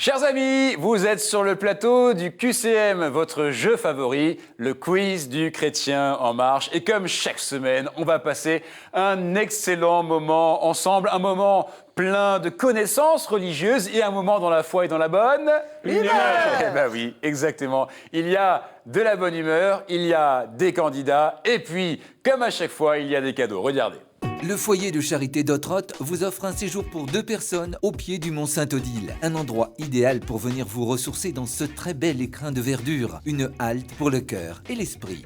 Chers amis, vous êtes sur le plateau du QCM, votre jeu favori, le quiz du Chrétien en marche. Et comme chaque semaine, on va passer un excellent moment ensemble, un moment plein de connaissances religieuses et un moment dans la foi et dans la bonne humeur. Eh ben oui, exactement. Il y a de la bonne humeur, il y a des candidats et puis, comme à chaque fois, il y a des cadeaux. Regardez. Le foyer de charité d'Ottrott vous offre un séjour pour 2 personnes au pied du mont Saint-Odile. Un endroit idéal pour venir vous ressourcer dans ce très bel écrin de verdure. Une halte pour le cœur et l'esprit.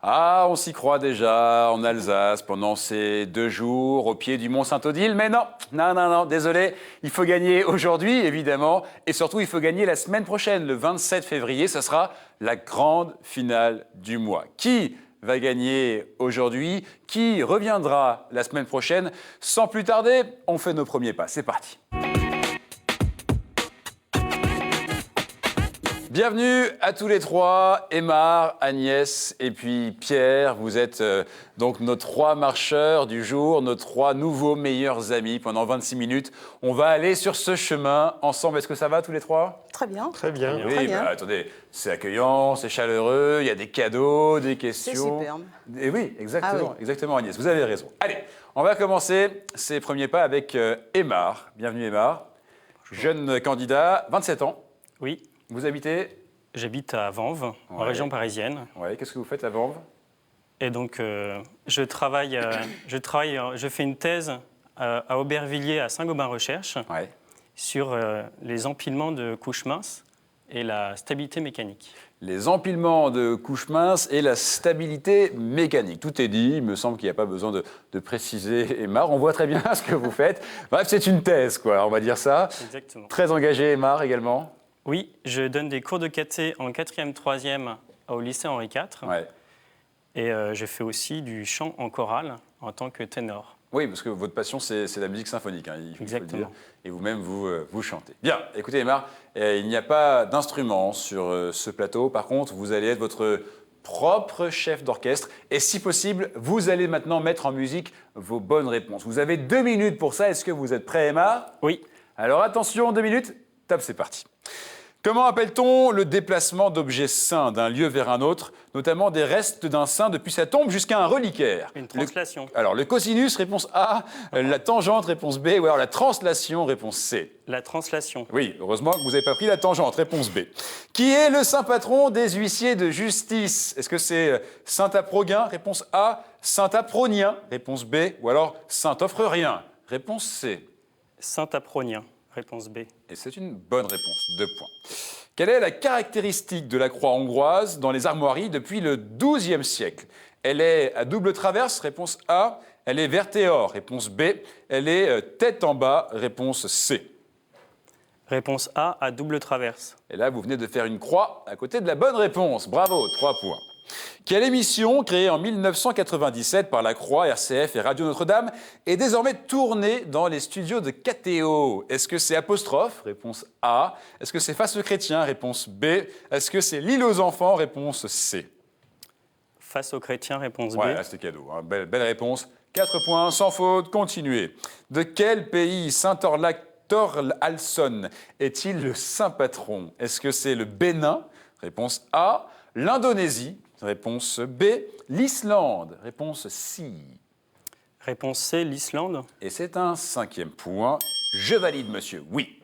Ah, on s'y croit déjà en Alsace pendant ces 2 jours au pied du mont Saint-Odile. Mais non, désolé, il faut gagner aujourd'hui, évidemment. Et surtout, il faut gagner la semaine prochaine, le 27 février. Ce sera la grande finale du mois. Qui va gagner aujourd'hui? Qui reviendra la semaine prochaine? Sans plus tarder, on fait nos premiers pas. C'est parti. Bienvenue à tous les trois, Aymar, Agnès et puis Pierre. Vous êtes donc nos 3 marcheurs du jour, nos 3 nouveaux meilleurs amis. Pendant 26 minutes, on va aller sur ce chemin ensemble. Est-ce que ça va tous les 3? Très bien. Très bien. Oui, Très bien. Attendez, c'est accueillant, c'est chaleureux, il y a des cadeaux, des questions. C'est superbe. Et oui, exactement, Ah oui. exactement Agnès, vous avez raison. Allez, on va commencer ces premiers pas avec Aymar. Bienvenue Aymar, jeune candidat, 27 ans. Oui, Vous habitez? j'habite à Vanves, en Ouais. région parisienne. Ouais, qu'est-ce que vous faites à Vanves? Et donc, je fais une thèse à Aubervilliers, à Saint-Gobain-Recherche, Ouais. sur les empilements de couches minces et la stabilité mécanique. Les empilements de couches minces et la stabilité mécanique. Tout est dit, il me semble qu'il n'y a pas besoin de préciser, Aymar. On voit très bien ce que vous faites. Bref, c'est une thèse, quoi, on va dire ça. Exactement. Très engagé, Aymar, également. Oui, je donne des cours de caté en 4e, 3e au lycée Henri IV. Ouais. Et je fais aussi du chant en chorale en tant que ténor. Oui, parce que votre passion, c'est la musique symphonique, hein, il faut le Exactement. dire. Et vous-même, vous chantez. Bien, écoutez, Aymar, il n'y a pas d'instrument sur ce plateau. Par contre, vous allez être votre propre chef d'orchestre. Et si possible, vous allez maintenant mettre en musique vos bonnes réponses. Vous avez 2 minutes pour ça. Est-ce que vous êtes prêt, Aymar? Oui, Alors attention, 2 minutes. Top, c'est parti. Comment appelle-t-on le déplacement d'objets saints d'un lieu vers un autre, notamment des restes d'un saint depuis sa tombe jusqu'à un reliquaire? une translation. Alors, le cosinus, réponse A, la tangente, réponse B, ou alors la translation, réponse C. La translation. Oui, heureusement que vous n'avez pas pris la tangente, réponse B. Qui est le saint patron des huissiers de justice? Est-ce que c'est saint Aproguin, réponse A, saint Apronien, réponse B, ou alors saint Offrerien, réponse C. Saint-Apronien, réponse B. Et c'est une bonne réponse, 2 points. Quelle est la caractéristique de la croix hongroise dans les armoiries depuis le XIIe siècle? Elle est à double traverse, réponse A. Elle est verte et or, réponse B. Elle est tête en bas, réponse C. Réponse A à double traverse. Et là, vous venez de faire une croix à côté de la bonne réponse. Bravo, 3 points. Quelle émission, créée en 1997 par la Croix, RCF et Radio Notre-Dame, est désormais tournée dans les studios de KTO? Est-ce que c'est Apostrophe? Réponse A. Est-ce que c'est Face aux chrétiens? Réponse B. Est-ce que c'est L'île aux enfants? Réponse C. Face aux chrétiens, réponse B. Ouais, là, c'était cadeau, hein. Belle réponse. 4 points, sans faute, continuez. De quel pays Saint-Thorlakson est-il le saint patron? Est-ce que c'est le Bénin? Réponse A. L'Indonésie? Réponse B. L'Islande? Réponse C. Réponse C, l'Islande. Et c'est un 5e point. Je valide, monsieur. Oui.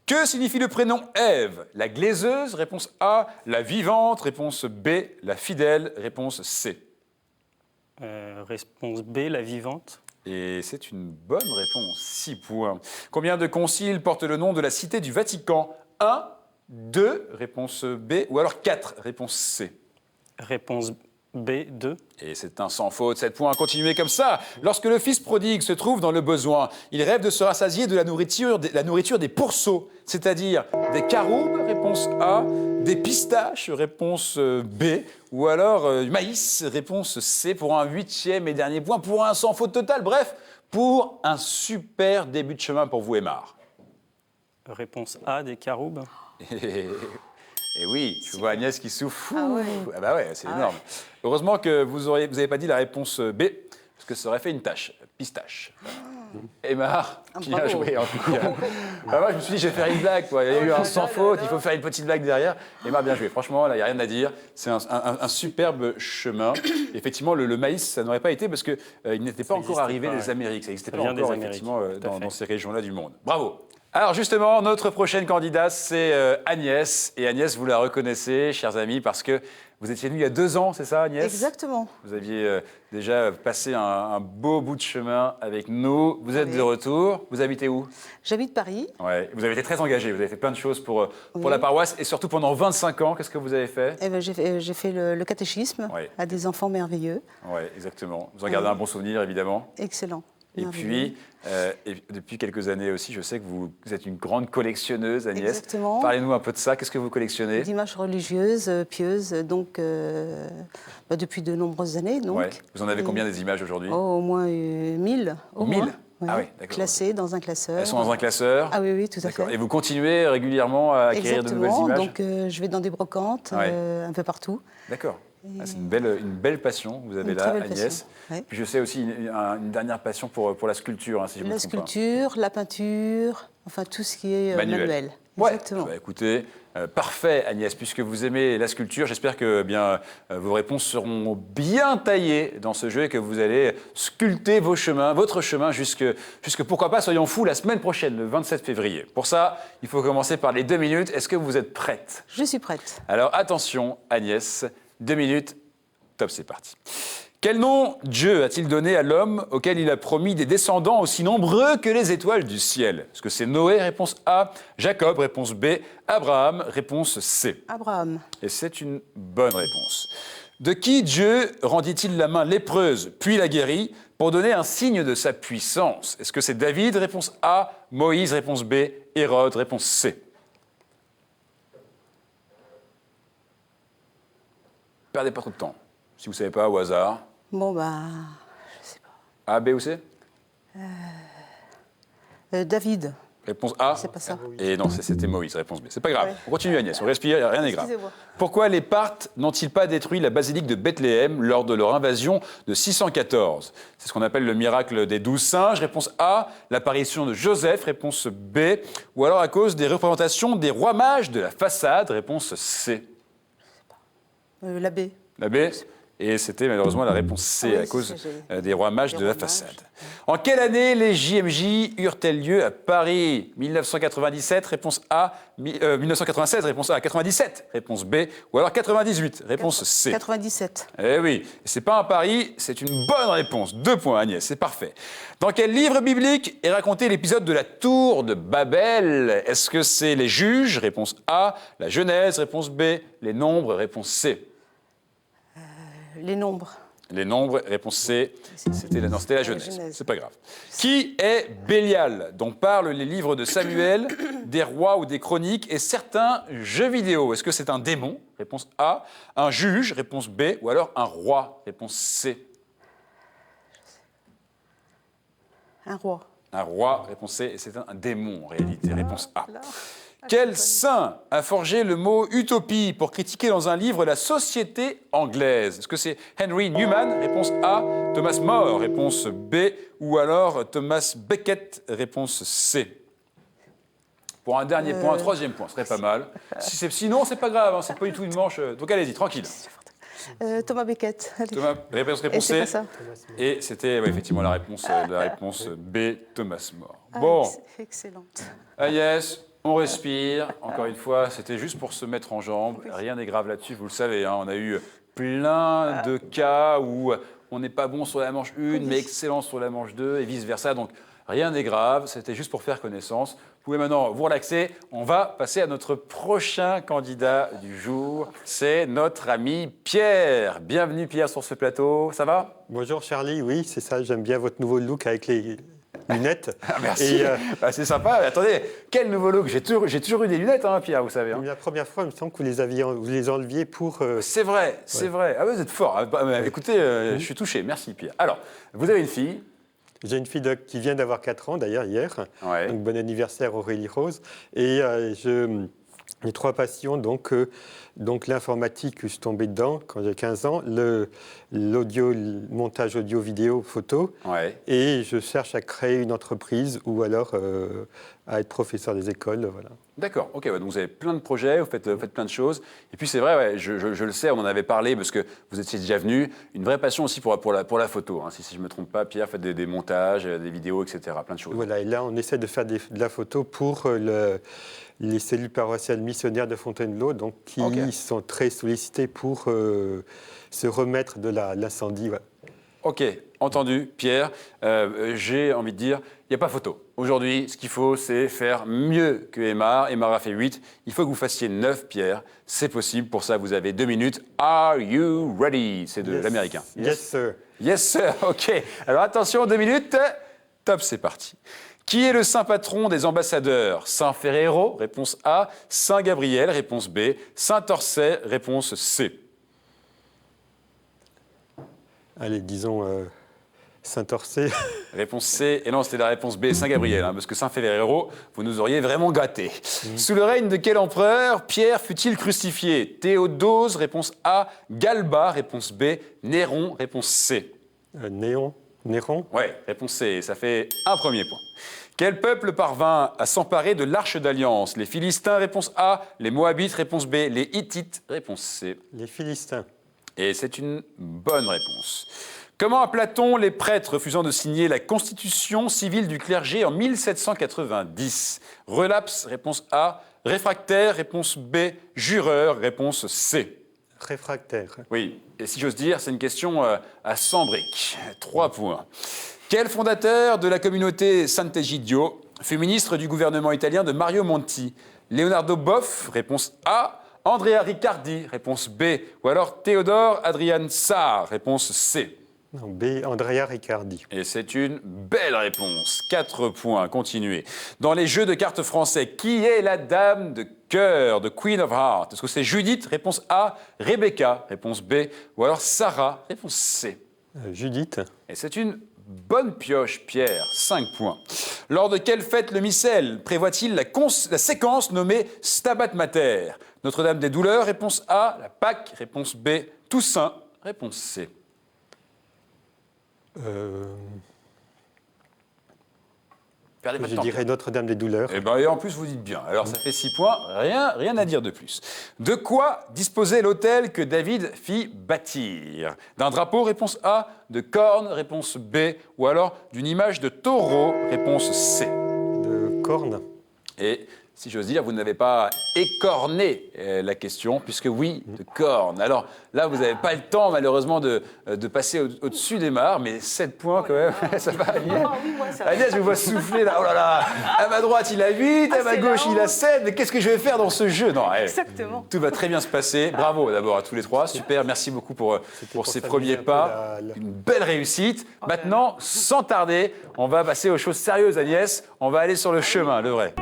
Que signifie le prénom Ève? La glaiseuse? Réponse A. La vivante? Réponse B. La fidèle? Réponse C. Réponse B, la vivante. Et c'est une bonne réponse. 6 points. Combien de conciles porte le nom de la cité du Vatican? 1, 2, réponse B, ou alors 4, réponse C. Réponse B, 2. Et c'est un sans faute, 7 points. Continuez comme ça. Lorsque le fils prodigue se trouve dans le besoin, il rêve de se rassasier de la nourriture des pourceaux, c'est-à-dire des caroubes, réponse A, des pistaches, réponse B, ou alors du maïs, réponse C, pour un 8e et dernier point, pour un sans faute total. Bref, pour un super début de chemin pour vous, Aymar. Réponse A, des caroubes. Et oui, je vois Agnès qui souffle. Ah ouais. Ah bah ouais, c'est énorme. Heureusement que vous n'avez pas dit la réponse B. parce que ça aurait fait une tache, pistache. Aymar, bien bravo. joué en tout cas. Moi, je me suis dit, je vais faire une blague, quoi. Il y a eu un sans faute, il faut faire une petite blague derrière. Aymar, bien joué. Franchement, là, il n'y a rien à dire. C'est un superbe chemin. Effectivement, le maïs, ça n'aurait pas été parce qu'il n'était pas encore arrivé des Amériques. Ça n'existait pas vient des encore, Amériques, effectivement, tout à fait. dans ces régions-là du monde. Bravo. Alors justement, notre prochaine candidate, c'est Agnès. Et Agnès, vous la reconnaissez, chers amis, parce que vous étiez venue il y a 2 ans, c'est ça, Agnès? Exactement. Vous aviez déjà passé un beau bout de chemin avec nous. Vous êtes Oui. de retour. Vous habitez où? J'habite Paris. Ouais. Vous avez été très engagée. Vous avez fait plein de choses pour Oui. la paroisse. Et surtout pendant 25 ans, qu'est-ce que vous avez fait? Eh ben, j'ai fait le catéchisme Oui. à des enfants merveilleux. Oui, exactement. Vous en gardez un bon souvenir, évidemment. Excellent. Et Merveilleux. puis, depuis quelques années aussi, je sais que vous êtes une grande collectionneuse, Agnès. Exactement. Parlez-nous un peu de ça. Qu'est-ce que vous collectionnez? D'images religieuses, pieuses, donc depuis de nombreuses années. Donc. Ouais. Vous en avez Et- combien des images aujourd'hui? Au moins 1000. Au 1000? moins. Ah oui, d'accord. Classées dans un classeur. Elles sont dans un classeur? Ah oui, oui, tout à D'accord. fait. Et vous continuez régulièrement à acquérir de nouvelles Exactement. images? Donc je vais dans des brocantes Ouais. un peu partout. D'accord. Ah, c'est une belle passion que vous avez Une là, très belle Agnès. passion, ouais. Puis je sais aussi une dernière passion pour la sculpture, hein, si je me La trompe pas. sculpture, la peinture, enfin tout ce qui est manuel. Ouais. Exactement. Bah, écoutez, parfait Agnès, puisque vous aimez la sculpture, j'espère que vos réponses seront bien taillées dans ce jeu et que vous allez sculpter votre chemin jusque pourquoi pas, soyons fous, la semaine prochaine, le 27 février. Pour ça, il faut commencer par les 2 minutes. Est-ce que vous êtes prête? Je suis prête. Alors attention Agnès, 2 minutes, top, c'est parti. Quel nom Dieu a-t-il donné à l'homme auquel il a promis des descendants aussi nombreux que les étoiles du ciel? Est-ce que c'est Noé, réponse A, Jacob, réponse B, Abraham, réponse C? Abraham. Et c'est une bonne réponse. De qui Dieu rendit-il la main lépreuse, puis la guérit, pour donner un signe de sa puissance? Est-ce que c'est David, réponse A, Moïse, réponse B, Hérode, réponse C? Perdez pas trop de temps. Si vous ne savez pas, au hasard. Bon, bah, je sais pas. A, B ou C? David. Réponse A. C'est pas ça. Et non, c'était Moïse, réponse B. C'est pas grave. Ouais. On continue Agnès, on respire, rien n'est grave. Excusez-moi. Pourquoi les Parthes n'ont-ils pas détruit la basilique de Bethléem lors de leur invasion de 614? C'est ce qu'on appelle le miracle des 12 singes. Réponse A, l'apparition de Joseph. Réponse B. Ou alors à cause des représentations des rois mages de la façade. Réponse C. La B. La B. Et c'était malheureusement la réponse C, Ah oui, à c'est cause ça, j'ai- des rois mages des de la rois mages. façade. En quelle année les JMJ eurent-elles lieu à Paris? 1997, réponse A. 1996, réponse A. 97, réponse B. Ou alors 98, réponse C. 97. Eh oui, et c'est pas un pari, c'est une bonne réponse. 2 points, Agnès, c'est parfait. Dans quel livre biblique est raconté l'épisode de la tour de Babel? Est-ce que c'est les Juges? Réponse A. La Genèse? Réponse B. Les Nombres? Réponse C. Les nombres. Les Nombres, réponse C, c'était la Genèse. Genèse. C'est pas grave. Qui est Bélial, dont parlent les livres de Samuel, des rois ou des chroniques et certains jeux vidéo? Est-ce que c'est un démon? Réponse A. Un juge? Réponse B. Ou alors un roi? Réponse C. Un roi. Un roi? Réponse C. Et c'est un démon en réalité. Réponse A. Là. Quel saint a forgé le mot utopie pour critiquer dans un livre la société anglaise? Est-ce que c'est Henry Newman? Réponse A. Thomas More? Réponse B. Ou alors Thomas Becket? Réponse C. Pour un dernier point, un 3e point, ce serait pas mal. Sinon, c'est pas grave, hein, c'est pas du tout une manche. Donc allez-y, tranquille. Thomas Becket. Allez. Thomas, réponse Et c'est C. pas ça. Et c'était ouais, effectivement la réponse B. Thomas More. Ah, Bon, excellente. Agnès. On respire. Encore une fois, c'était juste pour se mettre en jambe. Rien n'est grave là-dessus, vous le savez. Hein. On a eu plein de cas où on n'est pas bon sur la manche 1, mais excellent sur la manche 2 et vice-versa. Donc, rien n'est grave. C'était juste pour faire connaissance. Vous pouvez maintenant vous relaxer. On va passer à notre prochain candidat du jour. C'est notre ami Pierre. Bienvenue, Pierre, sur ce plateau. Ça va? Bonjour Charlie, oui, c'est ça, j'aime bien votre nouveau look avec les lunettes. Ah, merci. Et, Bah, c'est sympa. Attendez, quel nouveau look. J'ai toujours eu des lunettes, hein, Pierre, vous savez. Hein. la première fois, il me semble que vous les enleviez pour... C'est vrai, c'est vrai. Ah, vous êtes fort. Ah, bah, écoutez, je suis touché. Merci, Pierre. Alors, vous avez une fille. J'ai une fille qui vient d'avoir 4 ans, d'ailleurs, hier. Ouais. Donc, bon anniversaire Aurélie Rose. Et Les trois passions, donc l'informatique, je suis tombé dedans quand j'avais 15 ans, l'audio, le montage audio, vidéo, photo, Ouais. et je cherche à créer une entreprise ou alors à être professeur des écoles, voilà. D'accord, ok, ouais, donc vous avez plein de projets, vous faites plein de choses. Et puis c'est vrai, ouais, je le sais, on en avait parlé parce que vous étiez déjà venu. Une vraie passion aussi pour la photo, hein, si je ne me trompe pas. Pierre, faites des montages, des vidéos, etc. Plein de choses. Voilà, et là, on essaie de faire de la photo pour les cellules paroissiales missionnaires de Fontainebleau, donc qui Ok. sont très sollicités pour se remettre de l'incendie. Voilà. Ok, entendu, Pierre. J'ai envie de dire, il n'y a pas photo. Aujourd'hui, ce qu'il faut, c'est faire mieux que Aymar. Aymar a fait 8. Il faut que vous fassiez 9, Pierre. C'est possible. Pour ça, vous avez 2 minutes. Are you ready? C'est de Yes. l'américain. Yes, sir. Yes, sir. OK. Alors attention, 2 minutes. Top, c'est parti. Qui est le saint patron des ambassadeurs? Saint Ferrero, réponse A. Saint Gabriel, réponse B. Saint Orsay, réponse C. Allez, disons Saint-Orsay. Réponse C. Et non, c'était la réponse B, Saint Gabriel, hein, parce que Saint Ferrero, vous nous auriez vraiment gâtés. Sous le règne de quel empereur Pierre fut-il crucifié? Théodose, réponse A. Galba, réponse B. Néron, réponse C. Néron. Ouais, réponse C, ça fait un premier point. Quel peuple parvint à s'emparer de l'Arche d'Alliance? Les Philistins, réponse A. Les Moabites, réponse B. Les Hittites, réponse C. Les Philistins. Et c'est une bonne réponse. Comment appela-t-on les prêtres refusant de signer la constitution civile du clergé en 1790? Relapse, réponse A. Réfractaire, réponse B. Jureur, réponse C. Réfractaire. Oui, et si j'ose dire, c'est une question à 100 briques. 3 points. Quel fondateur de la communauté Sant'Egidio fut ministre du gouvernement italien de Mario Monti? Leonardo Boff, réponse A. Andrea Riccardi, réponse B. Ou alors Théodore Adrian Sarr, réponse C. Non, B. Andrea Riccardi. Et c'est une belle réponse. 4 points, continuez. Dans les jeux de cartes français, qui est la dame de cœur, de Queen of Hearts? Est-ce que c'est Judith, réponse A, Rebecca, réponse B, ou alors Sarah, réponse C? Judith. Et c'est une bonne pioche, Pierre. 5 points. Lors de quelle fête le missel prévoit-il la séquence nommée Stabat Mater? Notre-Dame des Douleurs, réponse A, la Pâque, réponse B, Toussaint, réponse C. Perdez pas de Je temps. dirais Notre-Dame des Douleurs. Et en plus, vous dites bien. Alors, ça fait 6 points. Rien à dire de plus. De quoi disposait l'autel que David fit bâtir? D'un drapeau, réponse A. De cornes, réponse B. Ou alors d'une image de taureau, réponse C. De cornes. Et si j'ose dire, vous n'avez pas écorné la question, puisque oui, de cornes. Alors là, vous n'avez pas le temps, malheureusement, de passer au-dessus des mares, mais 7 points quand même. Ça va, Agnès? Oui, moi, ça va. Agnès, je vous vois souffler là. Oh là là. À ma droite, il a 8, à ma c'est gauche, marrant. il a 7. Mais qu'est-ce que je vais faire dans ce jeu? Non, Exactement. tout va très bien se passer. Bravo d'abord à tous les trois. Super, merci beaucoup pour pour ces s'amuser premiers un peu pas. Une belle réussite. Maintenant, sans tarder, on va passer aux choses sérieuses, Agnès. On va aller sur le chemin, le vrai.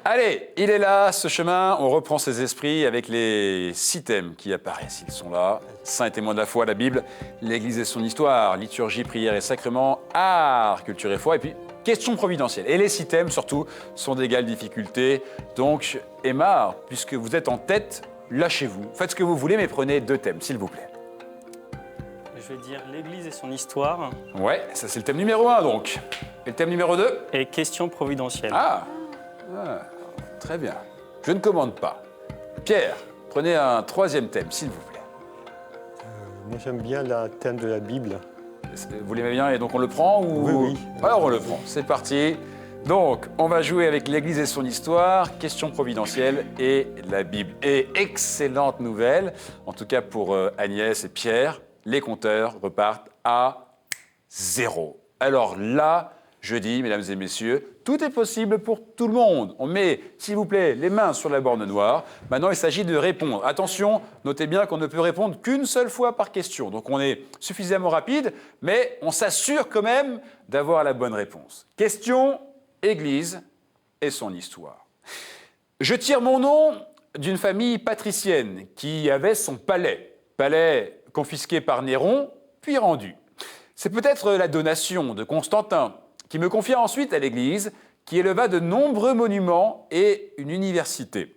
Allez, il est là, ce chemin. On reprend ses esprits avec les 6 thèmes qui apparaissent. Ils sont là. Saints et témoins de la foi, la Bible, l'Église et son histoire, liturgie, prière et sacrement, art, culture et foi, et puis questions providentielles. Et les 6 thèmes, surtout, sont d'égale difficulté. Donc, Aymar, puisque vous êtes en tête, lâchez-vous. Faites ce que vous voulez, mais prenez 2 thèmes, s'il vous plaît. Je vais dire l'Église et son histoire Ouais, ça c'est le thème numéro 1, donc. Et le thème numéro 2? et questions providentielles. Ah, très bien. Je ne commande pas. Pierre, prenez un 3e thème, s'il vous plaît. Moi, j'aime bien le thème de la Bible. Vous l'aimez bien et donc on le prend ou... Oui. Alors on le prend, c'est parti. Donc, on va jouer avec l'Église et son histoire, questions providentielles et la Bible. Et excellente nouvelle, en tout cas pour Agnès et Pierre, les compteurs repartent à 0. Alors là, je dis, mesdames et messieurs, tout est possible pour tout le monde. On met, s'il vous plaît, les mains sur la borne noire. Maintenant, il s'agit de répondre. Attention, notez bien qu'on ne peut répondre qu'une seule fois par question. Donc, on est suffisamment rapide, mais on s'assure quand même d'avoir la bonne réponse. Question, Église et son histoire. Je tire mon nom d'une famille patricienne qui avait son palais. Palais confisqué par Néron, puis rendu. C'est peut-être la donation de Constantin qui me confia ensuite à l'Église, qui éleva de nombreux monuments et une université.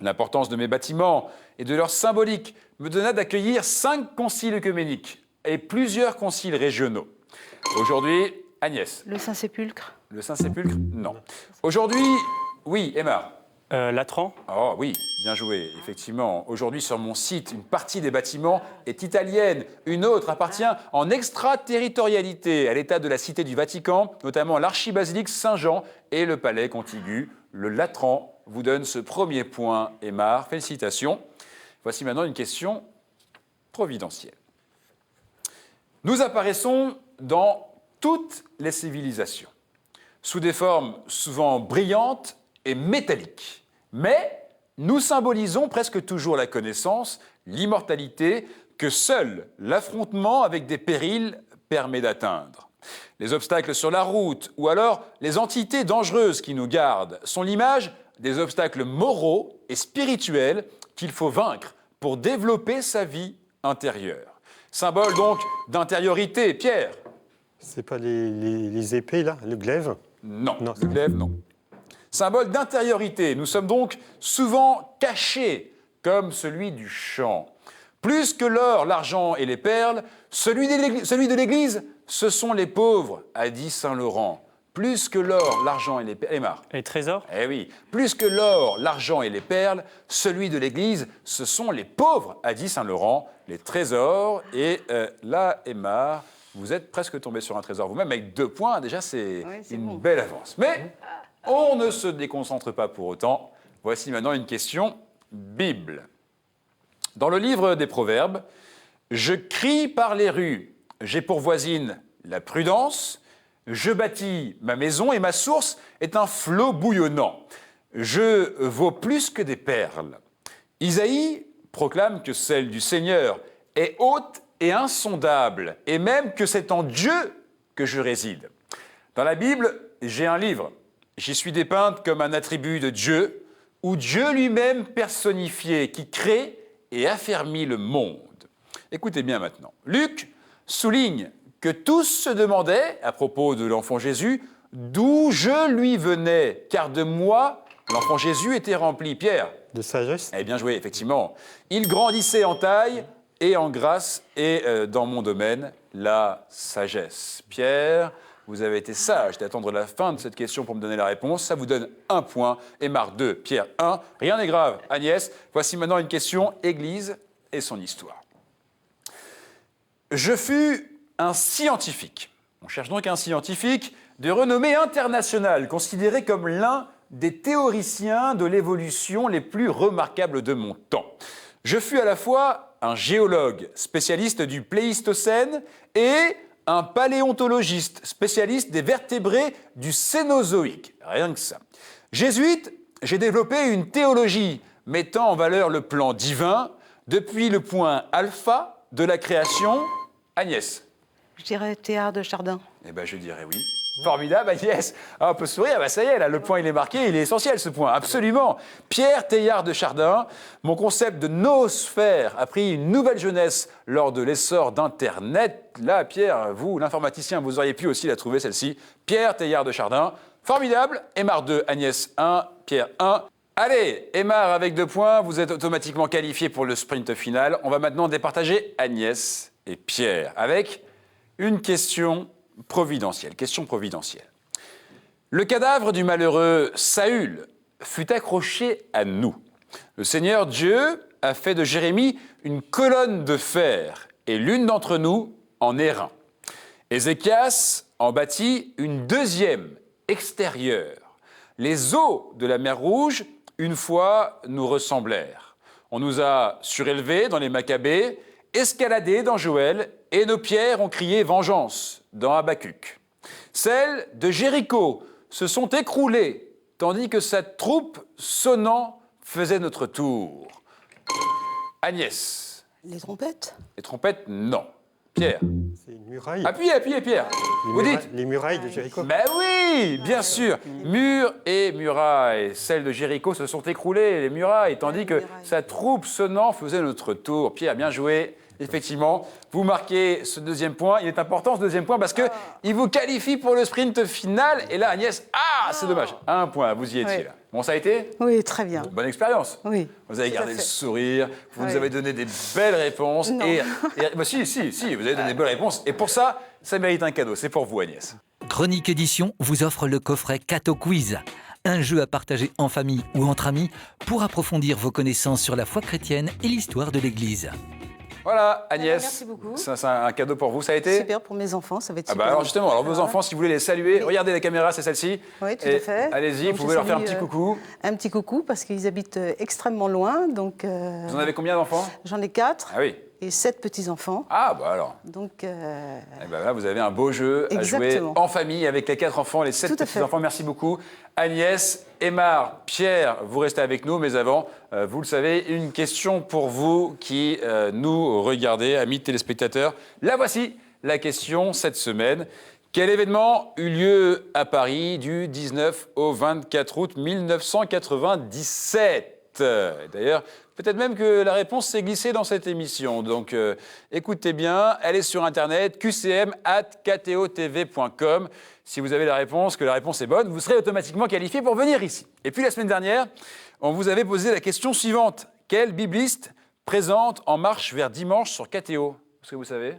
L'importance de mes bâtiments et de leur symbolique me donna d'accueillir 5 conciles œcuméniques et plusieurs conciles régionaux. Aujourd'hui, Agnès. Le Saint-Sépulcre. Le Saint-Sépulcre? Non. Aujourd'hui, oui, Emma. Latran. Oh oui, bien joué, effectivement. Aujourd'hui, sur mon site, une partie des bâtiments est italienne. Une autre appartient en extraterritorialité à l'état de la Cité du Vatican, notamment l'archibasilique Saint-Jean et le palais contigu. Le Latran vous donne ce premier point, Aymar. Félicitations. Voici maintenant une question providentielle. Nous apparaissons dans toutes les civilisations, sous des formes souvent brillantes et métalliques. Mais nous symbolisons presque toujours la connaissance, l'immortalité que seul l'affrontement avec des périls permet d'atteindre. Les obstacles sur la route ou alors les entités dangereuses qui nous gardent sont l'image des obstacles moraux et spirituels qu'il faut vaincre pour développer sa vie intérieure. Symbole donc d'intériorité, Pierre. C'est pas les épées, là, le glaive? Non, Non, le glaive, non. Symbole d'intériorité, nous sommes donc souvent cachés, comme celui du chant. Plus que l'or, l'argent et les perles, celui de l'Église, ce sont les pauvres, a dit saint Laurent. Plus que l'or, l'argent et les perles... Aymar. Les trésors. Eh oui, plus que l'or, l'argent et les perles, celui de l'Église, ce sont les pauvres, a dit saint Laurent, les trésors. Et là, Aymar, vous êtes presque tombé sur un trésor vous-même, avec 2 points, déjà c'est une bon. belle avance. Mais on ne se déconcentre pas pour autant. Voici maintenant une question Bible. Dans le livre des Proverbes, « Je crie par les rues, j'ai pour voisine la prudence, je bâtis ma maison et ma source est un flot bouillonnant. Je vaux plus que des perles. » Isaïe proclame que celle du Seigneur est haute et insondable, et même que c'est en Dieu que je réside. Dans la Bible, j'ai un livre. J'y suis dépeinte comme un attribut de Dieu, ou Dieu lui-même personnifié, qui crée et affermit le monde. Écoutez bien maintenant. Luc souligne que tous se demandaient, à propos de l'enfant Jésus, d'où je lui venais, car de moi, l'enfant Jésus était rempli. Pierre? De sagesse? Eh bien joué, effectivement. Il grandissait en taille et en grâce, et dans mon domaine, la sagesse. Pierre, vous avez été sage d'attendre la fin de cette question pour me donner la réponse. Ça vous donne 1 point. Aymar 2, Pierre 1. Rien n'est grave, Agnès. Voici maintenant une question Église et son histoire. Je fus un scientifique. On cherche donc un scientifique de renommée internationale, considéré comme l'un des théoriciens de l'évolution les plus remarquables de mon temps. Je fus à la fois un géologue spécialiste du Pléistocène et un paléontologiste spécialiste des vertébrés du Cénozoïque. Rien que ça. Jésuite, j'ai développé une théologie mettant en valeur le plan divin depuis le point alpha de la création. Agnès? Je dirais Théard de Chardin. Eh bien, je dirais oui. Formidable, Agnès. Ah, on peut sourire, bah ça y est, là, le point il est marqué, il est essentiel ce point, absolument. Pierre Teilhard de Chardin, mon concept de noosphère a pris une nouvelle jeunesse lors de l'essor d'Internet. Là, Pierre, vous, l'informaticien, vous auriez pu aussi la trouver celle-ci. Pierre Teilhard de Chardin, formidable. Aymar 2, Agnès 1, Pierre 1. Allez, Aymar avec 2 points, vous êtes automatiquement qualifié pour le sprint final. On va maintenant départager Agnès et Pierre avec une question providentielle. Question providentielle. Le cadavre du malheureux Saül fut accroché à nous. Le Seigneur Dieu a fait de Jérémie une colonne de fer et l'une d'entre nous en airain. Ézéchias en bâtit une deuxième extérieure. Les eaux de la mer Rouge, une fois, nous ressemblèrent. On nous a surélevés dans les Maccabées, escaladés dans Joël, et nos pierres ont crié vengeance dans Habacuc. Celles de Jéricho se sont écroulées, tandis que sa troupe sonnant faisait notre tour. Agnès. Les trompettes? Les trompettes, non. Pierre. C'est une muraille. Appuyez, Pierre. Vous dites? Les murailles de Jéricho. Ben oui, bien sûr. Murs et murailles. Celles de Jéricho se sont écroulées, les murailles, tandis que sa troupe sonnant faisait notre tour. Pierre, bien joué. Effectivement, vous marquez ce deuxième point. Il est important ce deuxième point parce que il vous qualifie pour le sprint final. Et là, Agnès, c'est dommage. Un point, vous y étiez Oui. là. Bon, ça a été Oui, très bien. bonne expérience. Oui. Vous avez tout à gardé le fait. sourire, vous nous Oui. avez donné des belles réponses. Non. Bah, si, vous avez donné des belles réponses. Et pour ça, ça mérite un cadeau. C'est pour vous, Agnès. Chronique Édition vous offre le coffret Cato Quiz, un jeu à partager en famille ou entre amis pour approfondir vos connaissances sur la foi chrétienne et l'histoire de l'Église. Voilà, Agnès. Merci beaucoup. C'est un cadeau pour vous. Ça a été Super pour mes enfants, ça va être Ah super. bah alors justement, alors vos Voilà. enfants, si vous voulez les saluer, Oui. regardez la caméra, c'est celle-ci. Oui, tout Et à fait. Allez-y, Donc, vous je pouvez leur faire un salue, petit coucou. Un petit coucou parce qu'ils habitent extrêmement loin. Donc, Vous en avez combien d'enfants? j'en ai 4 Ah oui. et 7 petits-enfants. Ah bah alors. Donc, Eh ben là, vous avez un beau jeu à jouer Exactement. en famille avec les 4 enfants, les 7 Tout à fait. petits-enfants. Merci beaucoup. Agnès, Aymar, Pierre, vous restez avec nous, mais avant, vous le savez, une question pour vous qui nous regardez, amis téléspectateurs. La voici, la question cette semaine. Quel événement eut lieu à Paris du 19 au 24 août 1997 ? D'ailleurs, peut-être même que la réponse s'est glissée dans cette émission. Donc, écoutez bien, elle est sur Internet, qcm@ktotv.com. Si vous avez la réponse, que la réponse est bonne, vous serez automatiquement qualifié pour venir ici. Et puis, la semaine dernière, on vous avait posé la question suivante. Quel bibliste présente En marche vers dimanche sur KTO? Est-ce que vous savez?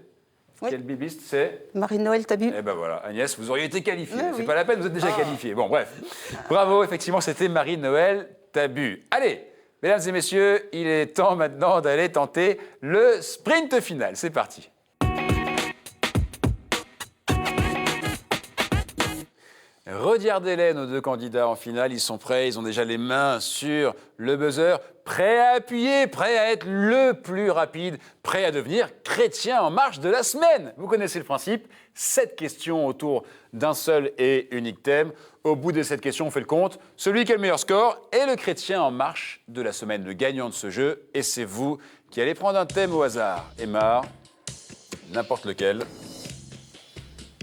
Oui. Quel bibliste c'est? Marie-Noël Tabu. Eh ben voilà, Agnès, vous auriez été qualifiée. Ah C'est oui. pas la peine, vous êtes déjà qualifiée. Bon, bref. Bravo, effectivement, c'était Marie-Noël Tabu. Allez, mesdames et messieurs, il est temps maintenant d'aller tenter le sprint final. C'est parti. Regardez-les, nos deux candidats en finale, ils sont prêts, ils ont déjà les mains sur le buzzer, prêts à appuyer, prêts à être le plus rapide, prêts à devenir chrétien en marche de la semaine. Vous connaissez le principe, 7 questions autour d'un seul et unique thème. Au bout de cette question, on fait le compte. Celui qui a le meilleur score est le chrétien en marche de la semaine, le gagnant de ce jeu. Et c'est vous qui allez prendre un thème au hasard. Aymar, n'importe lequel,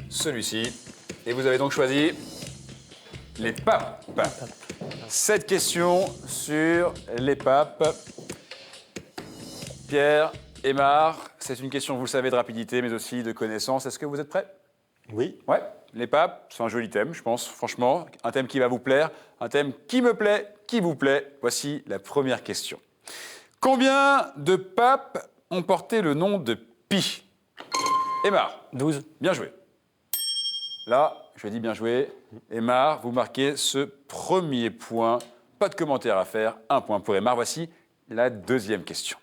celui-ci. Et vous avez donc choisi les papes. 7 questions sur les papes. Pierre, Aymar, c'est une question, vous le savez, de rapidité, mais aussi de connaissance. Est-ce que vous êtes prêts? Oui. Ouais, les papes, c'est un joli thème, je pense, franchement. Un thème qui va vous plaire, un thème qui me plaît, qui vous plaît. Voici la première question. Combien de papes ont porté le nom de Pie? Aymar, 12. bien joué. Là, je dis bien joué. Aymar, vous marquez ce premier point. Pas de commentaire à faire, un point pour Aymar. Voici la deuxième question.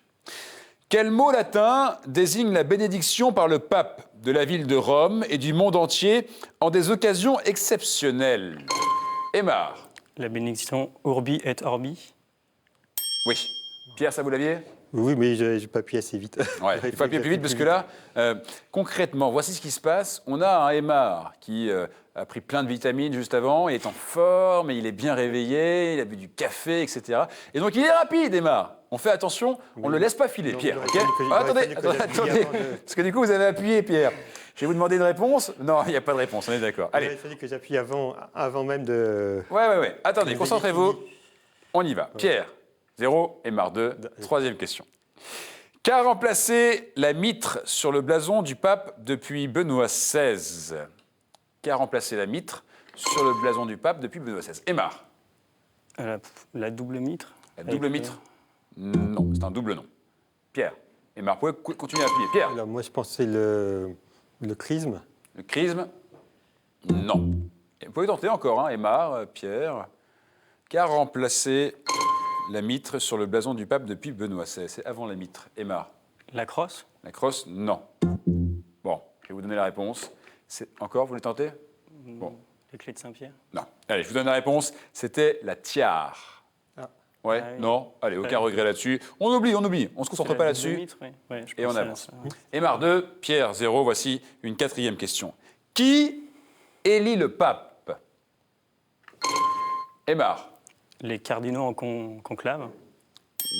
Quel mot latin désigne la bénédiction par le pape de la ville de Rome et du monde entier en des occasions exceptionnelles? Aymar. La bénédiction Urbi et Orbi. Oui. Pierre, ça vous l'aviez? Oui, mais j'ai pas appuyé assez vite. Ouais, il faut appuyer plus vite parce que là, concrètement, voici ce qui se passe. On a un Aymar qui a pris plein de vitamines juste avant, il est en forme, il est bien réveillé, il a bu du café, etc. Et donc il est rapide, Aymar. On fait attention, on ne le laisse pas filer, Donc, Pierre. il aurait ok fallu que- il aurait attendez, fallu que j'appuie attendez. avant de- Parce que du coup, vous avez appuyé, Pierre. Je vais vous demander une réponse. Non, il n'y a pas de réponse, on est d'accord. Il aurait Allez, fallu que j'appuie avant même de... ouais. Attendez, Vous concentrez-vous. avez fini. On y va. Pierre, 0, Aymar 2. Troisième question. Qu'a remplacé la mitre sur le blason du pape depuis Benoît XVI? Qu'a remplacé la mitre sur le blason du pape depuis Benoît XVI? Aymar, La double mitre. la double Avec, mitre? Non, c'est un double nom. Pierre, Aymar, vous pouvez continuer à appuyer. Pierre, Alors moi, je pense que c'est le chrisme. le chrisme? Non. Et vous pouvez tenter encore, hein, Aymar, Pierre. Qu'a remplacé la mitre sur le blason du pape depuis Benoît XVI? C'est avant la mitre. Aymar. La crosse. La crosse, non. Bon, je vais vous donner la réponse. C'est encore, vous voulez tenter? Bon, Les clés de Saint-Pierre. non. Allez, je vous donne la réponse. C'était la tiare. Ah. Ouais, Ah oui. non. Allez, aucun Ouais. regret là-dessus. On oublie. On se concentre La pas double là-dessus. mitre, oui. Ouais, je Et on pensais à avance. ça, ouais. Aymar 2, Pierre 0. Voici une quatrième question. Qui élit le pape? Aymar. Les cardinaux en conclave.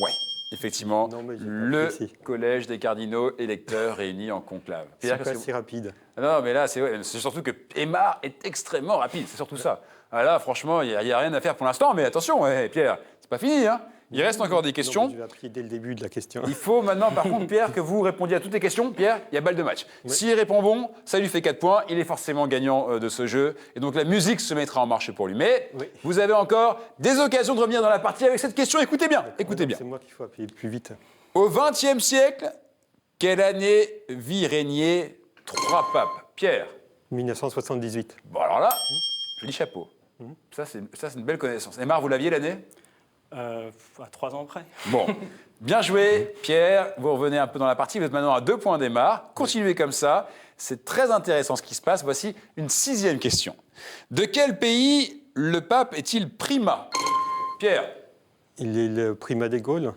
Ouais, effectivement. Non, mais j'ai pas Le apprécié. collège des cardinaux électeurs réunis en conclave. C'est Pierre, pas qu'est-ce que assez rapide. Ah non, mais là, c'est surtout que Aymar est extrêmement rapide, c'est surtout ça. Ah là, franchement, il n'y a rien à faire pour l'instant, mais attention, Pierre, c'est pas fini, hein. Il reste encore des questions. Non, je vais appuyer dès le début de la question. Il faut maintenant, par contre, Pierre, que vous répondiez à toutes les questions. Pierre, il y a balle de match. S'il répond bon, ça lui fait 4 points. Il est forcément gagnant de ce jeu. Et donc, la musique se mettra en marche pour lui. Mais vous avez encore des occasions de revenir dans la partie avec cette question. Écoutez bien, écoutez bien. C'est moi qu'il faut appuyer plus vite. Au XXe siècle, quelle année vit régner 3 papes? Pierre. 1978. Bon, alors là, je dis chapeau. Ça, c'est une belle connaissance. Aymar, vous l'aviez l'année? À 3 ans près. Bon, bien joué, Pierre. Vous revenez un peu dans la partie. Vous êtes maintenant à 2 points d'Aymar. Continuez comme ça. C'est très intéressant ce qui se passe. Voici une 6e question. De quel pays le pape est-il primat? Pierre. Il est le primat des Gaules.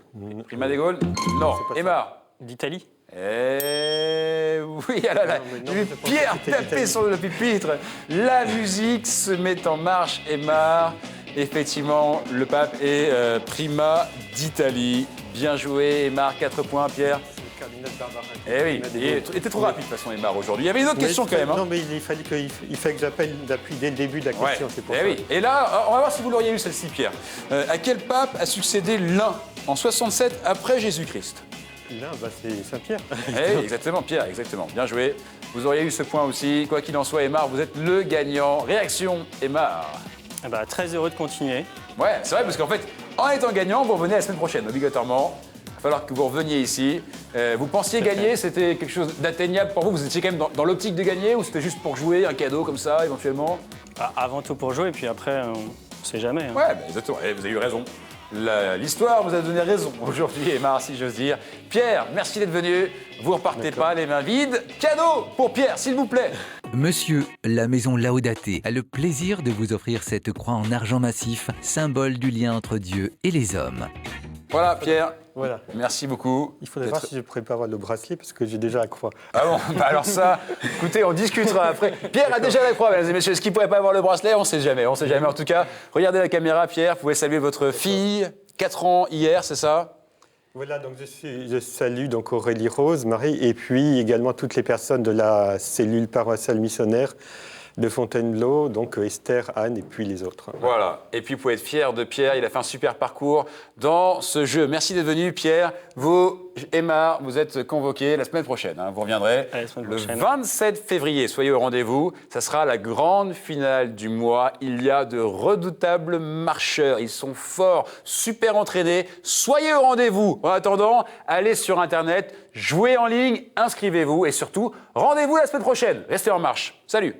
Primat des Gaules? Non. C'est pas ça. Aymar. D'Italie. Eh oui, ah là là, Non, mais non, j'ai vu je pensais Pierre que c'était taper l'Italie. sur le pupitre. La musique se met en marche, Aymar. Effectivement, le pape est primat d'Italie. Bien joué, Aymar, 4 points, Pierre. C'est le cardinal Barbarin. Eh oui, Primat des il Gaules. était trop rapide de toute façon, Aymar, aujourd'hui. Il y avait une autre question quand même. Hein. Non, mais il fallait que j'appelle d'appui dès le début de la question, c'est pour Eh ça. oui. Et là, on va voir si vous l'auriez eu celle-ci, Pierre. À quel pape a succédé l'un en 67 après Jésus-Christ? Là, bah, c'est Saint-Pierre. Eh oui, exactement, Pierre, exactement. Bien joué. Vous auriez eu ce point aussi. Quoi qu'il en soit, Aymar, vous êtes le gagnant. Réaction, Aymar. Eh ben, très heureux de continuer. Ouais, c'est vrai, parce qu'en fait, en étant gagnant, vous revenez la semaine prochaine, obligatoirement. Il va falloir que vous reveniez ici. Vous pensiez gagner, c'était quelque chose d'atteignable pour vous? Vous étiez quand même dans l'optique de gagner ou c'était juste pour jouer, un cadeau comme ça, éventuellement? Avant tout pour jouer, et puis après, on ne sait jamais. Hein. Ouais, bah, exactement. Et vous avez eu raison. L'histoire vous a donné raison aujourd'hui, Aymar, si j'ose dire. Pierre, merci d'être venu. Vous repartez pas les mains vides. Cadeau pour Pierre, s'il vous plaît. Monsieur, la maison Laudate a le plaisir de vous offrir cette croix en argent massif, symbole du lien entre Dieu et les hommes. Voilà, Pierre. Voilà. Merci beaucoup. Il faudrait voir si je pourrais pas avoir le bracelet parce que j'ai déjà la croix. Ah bon, bah alors ça, écoutez, on discutera après. Pierre a déjà la croix, mesdames et messieurs. Est-ce qu'il pourrait pas avoir le bracelet? On sait jamais, on sait jamais. En tout cas, regardez la caméra, Pierre. Vous pouvez saluer votre fille, 4 ans hier, c'est ça? Voilà, donc je salue donc Aurélie Rose, Marie, et puis également toutes les personnes de la cellule paroissiale missionnaire de Fontainebleau, donc Esther, Anne et puis les autres. Voilà. Et puis, vous pouvez être fier de Pierre. Il a fait un super parcours dans ce jeu. Merci d'être venu, Pierre. Vous, Aymar, vous êtes convoqués la semaine prochaine. Hein. Vous reviendrez À la semaine le prochaine. 27 février. Soyez au rendez-vous. Ça sera la grande finale du mois. Il y a de redoutables marcheurs. Ils sont forts, super entraînés. Soyez au rendez-vous. En attendant, allez sur Internet, jouez en ligne, inscrivez-vous et surtout, rendez-vous la semaine prochaine. Restez en marche. Salut.